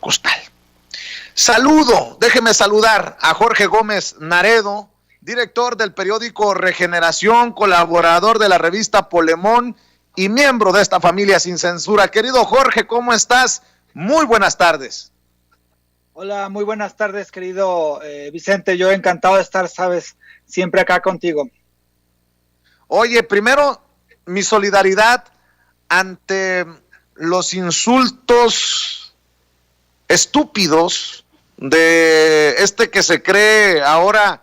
Costal. Déjeme saludar a Jorge Gómez Naredo, director del periódico Regeneración, colaborador de la revista Polemón y miembro de esta familia sin censura. Querido Jorge, ¿cómo estás? Muy buenas tardes. Hola, muy buenas tardes, querido Vicente. Yo encantado de estar, sabes, siempre acá contigo. Oye, primero, mi solidaridad ante los insultos estúpidos de este que se cree ahora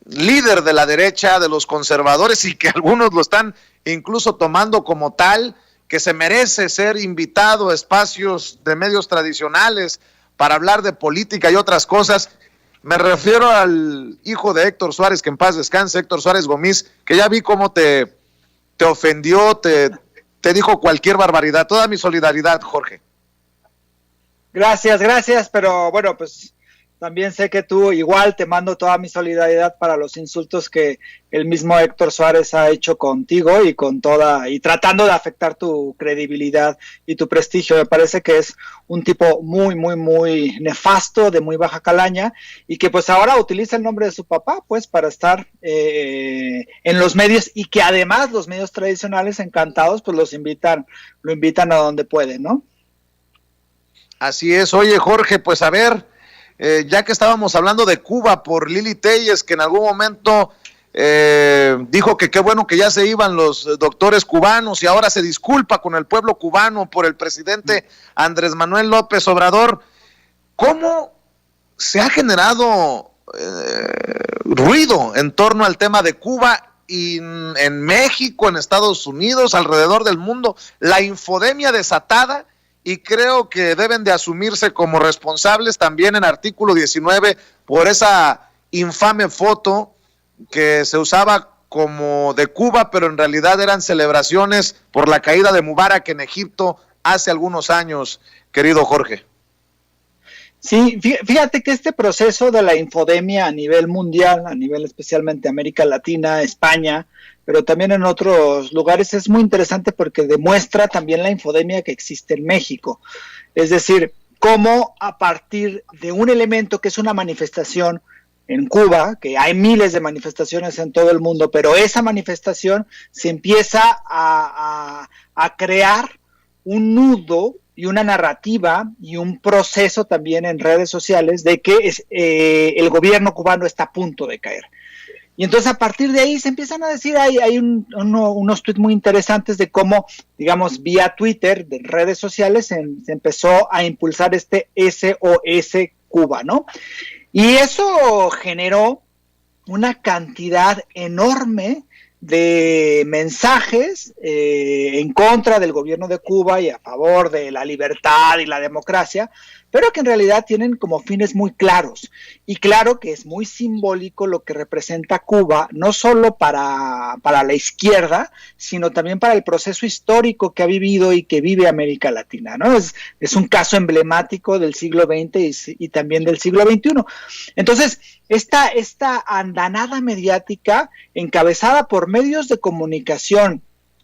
líder de la derecha, de los conservadores, y que algunos lo están incluso tomando como tal, que se merece ser invitado a espacios de medios tradicionales para hablar de política y otras cosas. Me refiero al hijo de Héctor Suárez, que en paz descanse, Héctor Suárez Gómez, que ya vi cómo te ofendió, te dijo cualquier barbaridad. Toda mi solidaridad, Jorge. Gracias, pero bueno, pues también sé que tú igual te mando toda mi solidaridad para los insultos que el mismo Héctor Suárez ha hecho contigo y tratando de afectar tu credibilidad y tu prestigio. Me parece que es un tipo muy nefasto, de muy baja calaña, y que pues ahora utiliza el nombre de su papá pues para estar en los medios, y que además los medios tradicionales, encantados, pues lo invitan a donde pueden, ¿no? Así es. Oye, Jorge, pues a ver, ya que estábamos hablando de Cuba por Lili Téllez, que en algún momento dijo que qué bueno que ya se iban los doctores cubanos y ahora se disculpa con el pueblo cubano por el presidente Andrés Manuel López Obrador. ¿Cómo se ha generado ruido en torno al tema de Cuba y en México, en Estados Unidos, alrededor del mundo? La infodemia desatada. Y creo que deben de asumirse como responsables también en artículo 19 por esa infame foto que se usaba como de Cuba, pero en realidad eran celebraciones por la caída de Mubarak en Egipto hace algunos años, querido Jorge. Sí, fíjate que este proceso de la infodemia a nivel mundial, a nivel especialmente América Latina, España, pero también en otros lugares, es muy interesante porque demuestra también la infodemia que existe en México. Es decir, cómo a partir de un elemento que es una manifestación en Cuba, que hay miles de manifestaciones en todo el mundo, pero esa manifestación se empieza a crear un nudo y una narrativa y un proceso también en redes sociales de que el gobierno cubano está a punto de caer. Y entonces a partir de ahí se empiezan a decir, hay unos tweets muy interesantes de cómo, digamos, vía Twitter, de redes sociales, se empezó a impulsar este SOS Cuba, ¿no? Y eso generó una cantidad enorme de mensajes en contra del gobierno de Cuba y a favor de la libertad y la democracia, pero que en realidad tienen como fines muy claros. Y claro que es muy simbólico lo que representa Cuba, no solo para la izquierda, sino también para el proceso histórico que ha vivido y que vive América Latina, ¿no? Es un caso emblemático del siglo XX y también del siglo XXI. Entonces, esta andanada mediática encabezada por medios de comunicación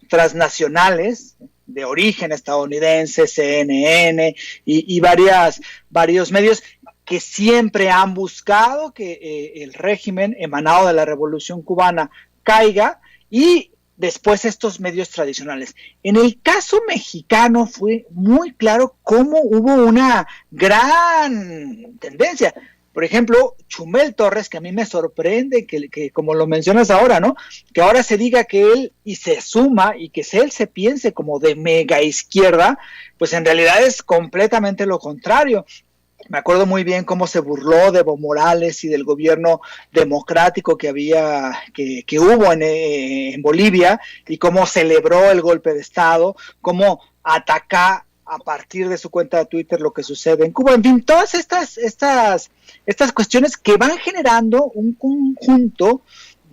transnacionales de origen estadounidense, CNN y varios medios que siempre han buscado que el régimen emanado de la Revolución Cubana caiga, y después estos medios tradicionales. En el caso mexicano fue muy claro cómo hubo una gran tendencia. Por ejemplo, Chumel Torres, que a mí me sorprende que como lo mencionas ahora, ¿no? Que ahora se diga que él y se suma y que él se piense como de mega izquierda, pues en realidad es completamente lo contrario. Me acuerdo muy bien cómo se burló de Evo Morales y del gobierno democrático que hubo en Bolivia, y cómo celebró el golpe de Estado, cómo ataca a partir de su cuenta de Twitter lo que sucede en Cuba. En fin, todas estas cuestiones que van generando un conjunto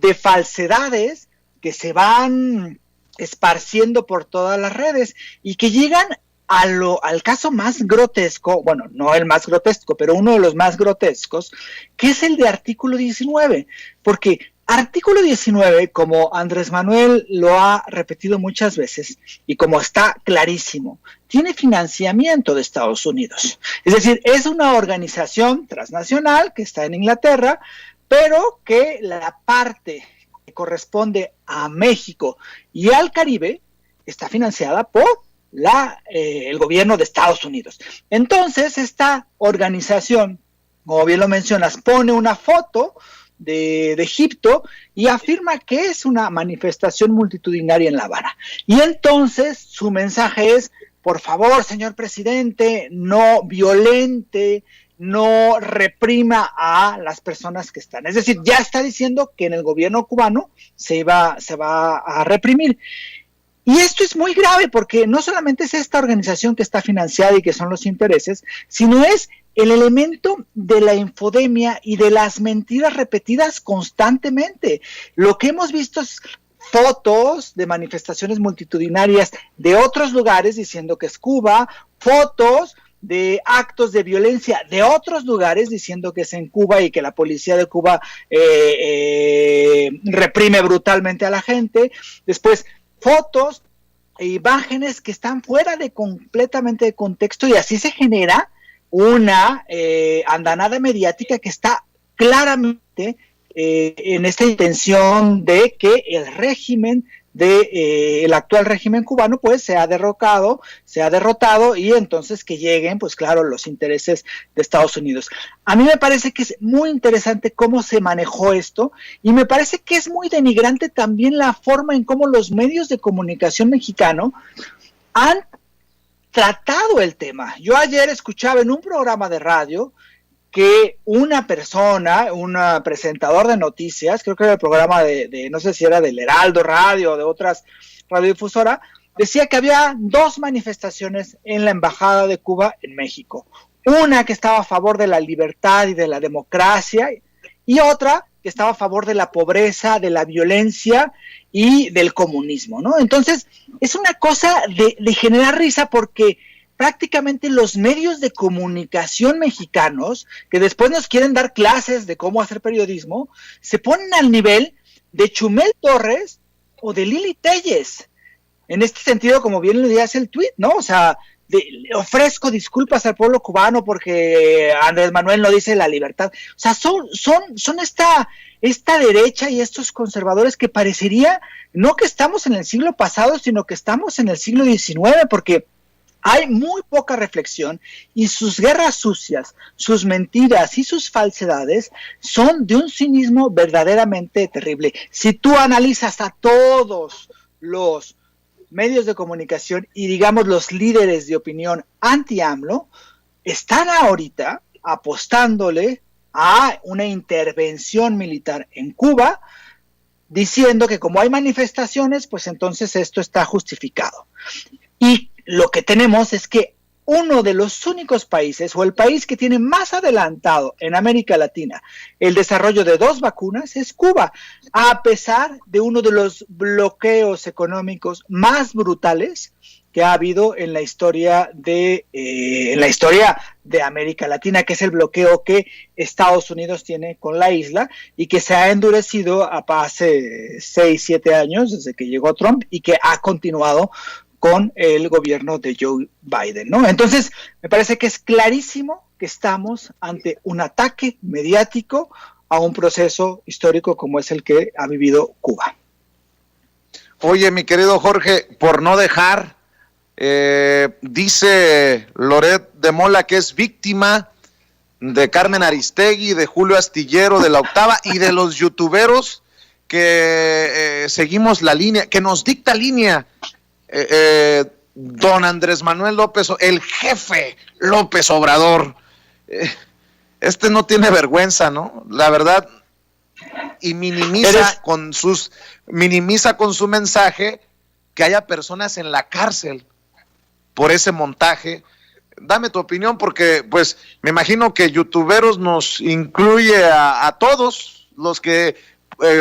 de falsedades que se van esparciendo por todas las redes y que llegan al caso más grotesco, bueno, no el más grotesco, pero uno de los más grotescos, que es el de artículo 19, porque Artículo 19, como Andrés Manuel lo ha repetido muchas veces y como está clarísimo, tiene financiamiento de Estados Unidos. Es decir, es una organización transnacional que está en Inglaterra, pero que la parte que corresponde a México y al Caribe está financiada por el gobierno de Estados Unidos. Entonces, esta organización, como bien lo mencionas, pone una foto de Egipto y afirma que es una manifestación multitudinaria en La Habana. Y entonces su mensaje es: por favor, señor presidente, no violente, no reprima a las personas que están. Es decir, ya está diciendo que en el gobierno cubano se va a reprimir. Y esto es muy grave porque no solamente es esta organización que está financiada y que son los intereses, sino es el elemento de la infodemia y de las mentiras repetidas constantemente. Lo que hemos visto es fotos de manifestaciones multitudinarias de otros lugares diciendo que es Cuba, fotos de actos de violencia de otros lugares diciendo que es en Cuba y que la policía de Cuba reprime brutalmente a la gente. Después, fotos e imágenes que están fuera de completamente de contexto, y así se genera una andanada mediática que está claramente en esta intención de que el régimen el actual régimen cubano pues se ha derrotado y entonces que lleguen pues claro los intereses de Estados Unidos. A mí me parece que es muy interesante cómo se manejó esto y me parece que es muy denigrante también la forma en cómo los medios de comunicación mexicano han tratado el tema. Yo ayer escuchaba en un programa de radio que una persona, un presentador de noticias, creo que era el programa de no sé si era del Heraldo Radio o de otras radiodifusoras, decía que había dos manifestaciones en la Embajada de Cuba en México. Una que estaba a favor de la libertad y de la democracia y otra que estaba a favor de la pobreza, de la violencia y del comunismo, ¿no? Entonces, es una cosa de generar risa porque prácticamente los medios de comunicación mexicanos, que después nos quieren dar clases de cómo hacer periodismo, se ponen al nivel de Chumel Torres o de Lili Telles. En este sentido, como bien le hace el tuit, ¿no? O sea, le ofrezco disculpas al pueblo cubano porque Andrés Manuel no dice la libertad. O sea, son esta derecha y estos conservadores que parecería no que estamos en el siglo pasado, sino que estamos en el siglo XIX, porque hay muy poca reflexión y sus guerras sucias, sus mentiras y sus falsedades son de un cinismo verdaderamente terrible. Si tú analizas a todos los medios de comunicación y digamos los líderes de opinión anti-AMLO, están ahorita apostándole a una intervención militar en Cuba, diciendo que como hay manifestaciones, pues entonces esto está justificado. Y lo que tenemos es que uno de los únicos países, o el país que tiene más adelantado en América Latina el desarrollo de 2 vacunas, es Cuba, a pesar de uno de los bloqueos económicos más brutales que ha habido en la historia de América Latina, que es el bloqueo que Estados Unidos tiene con la isla y que se ha endurecido hace 6, 7 años desde que llegó Trump y que ha continuado con el gobierno de Joe Biden, ¿no? Entonces, me parece que es clarísimo que estamos ante un ataque mediático a un proceso histórico como es el que ha vivido Cuba. Oye, mi querido Jorge, por no dejar, dice Loret de Mola que es víctima de Carmen Aristegui, de Julio Astillero, de La Octava y de los youtuberos que seguimos la línea, que nos dicta línea don Andrés Manuel López, el jefe López Obrador. Este no tiene vergüenza, ¿no? La verdad, y minimiza con su mensaje que haya personas en la cárcel por ese montaje. Dame tu opinión, porque pues me imagino que youtuberos nos incluye a todos los que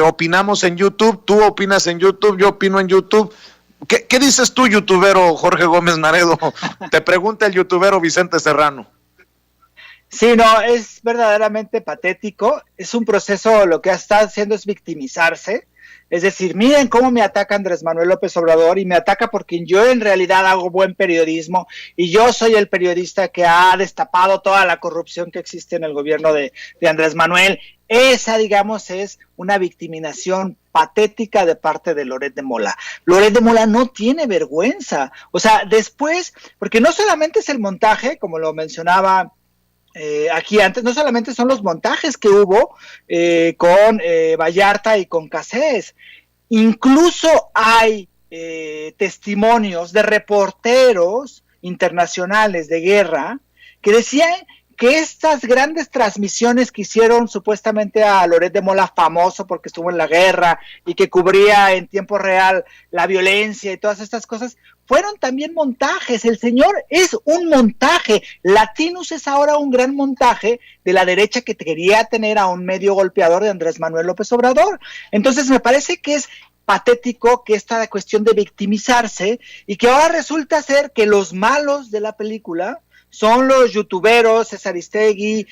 opinamos en YouTube. Tú opinas en YouTube, yo opino en YouTube. ¿Qué dices tú, youtubero Jorge Gómez Naredo? Te pregunta el youtubero Vicente Serrano. Sí, no, es verdaderamente patético. Es un proceso, lo que está haciendo es victimizarse. Es decir, miren cómo me ataca Andrés Manuel López Obrador y me ataca porque yo en realidad hago buen periodismo y yo soy el periodista que ha destapado toda la corrupción que existe en el gobierno de Andrés Manuel. Esa, digamos, es una victimización patética de parte de Loret de Mola. Loret de Mola no tiene vergüenza. O sea, después, porque no solamente es el montaje, como lo mencionaba aquí antes, no solamente son los montajes que hubo con Vallarta y con Cassés, incluso hay testimonios de reporteros internacionales de guerra que decían que estas grandes transmisiones que hicieron supuestamente a Loret de Mola famoso porque estuvo en la guerra y que cubría en tiempo real la violencia y todas estas cosas, fueron también montajes. El señor es un montaje. Latinus es ahora un gran montaje de la derecha que quería tener a un medio golpeador de Andrés Manuel López Obrador. Entonces me parece que es patético que esta cuestión de victimizarse y que ahora resulta ser que los malos de la película son los youtuberos, César Aristegui,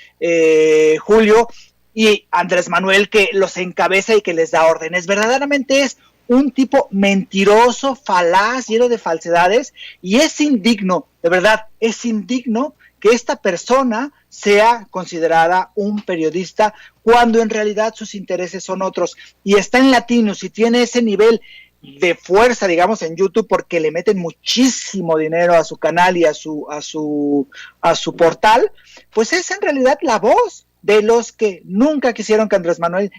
Julio y Andrés Manuel, que los encabeza y que les da órdenes. Verdaderamente es un tipo mentiroso, falaz, lleno de falsedades, y es indigno, de verdad, es indigno que esta persona sea considerada un periodista cuando en realidad sus intereses son otros. Y está en Latinus y tiene ese nivel de fuerza, digamos, en YouTube, porque le meten muchísimo dinero a su canal y a su portal, pues es en realidad la voz de los que nunca quisieron que Andrés Manuel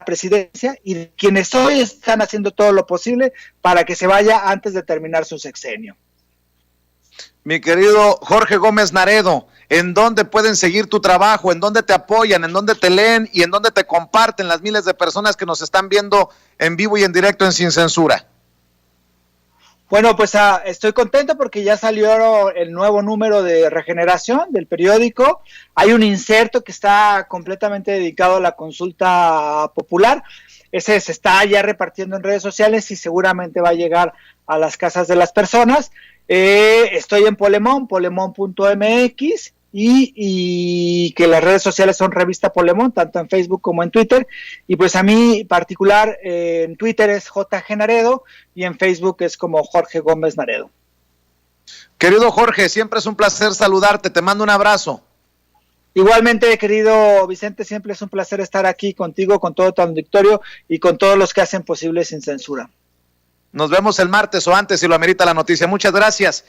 presidencia y de quienes hoy están haciendo todo lo posible para que se vaya antes de terminar su sexenio. Mi querido Jorge Gómez Naredo, ¿en dónde pueden seguir tu trabajo? ¿En dónde te apoyan? ¿En dónde te leen? ¿Y en dónde te comparten las miles de personas que nos están viendo en vivo y en directo en Sin Censura? Bueno, pues estoy contento porque ya salió el nuevo número de Regeneración del periódico. Hay un inserto que está completamente dedicado a la consulta popular. Ese se está ya repartiendo en redes sociales y seguramente va a llegar a las casas de las personas. Estoy en polemon.mx y que las redes sociales son Revista Polemón, tanto en Facebook como en Twitter. Y pues a mí particular en Twitter es JG Naredo y en Facebook es como Jorge Gómez Naredo. Querido Jorge, siempre es un placer saludarte, te mando un abrazo. Igualmente, querido Vicente, siempre es un placer estar aquí contigo, con todo tu auditorio y con todos los que hacen posible Sin Censura. Nos vemos el martes o antes si lo amerita la noticia. Muchas gracias.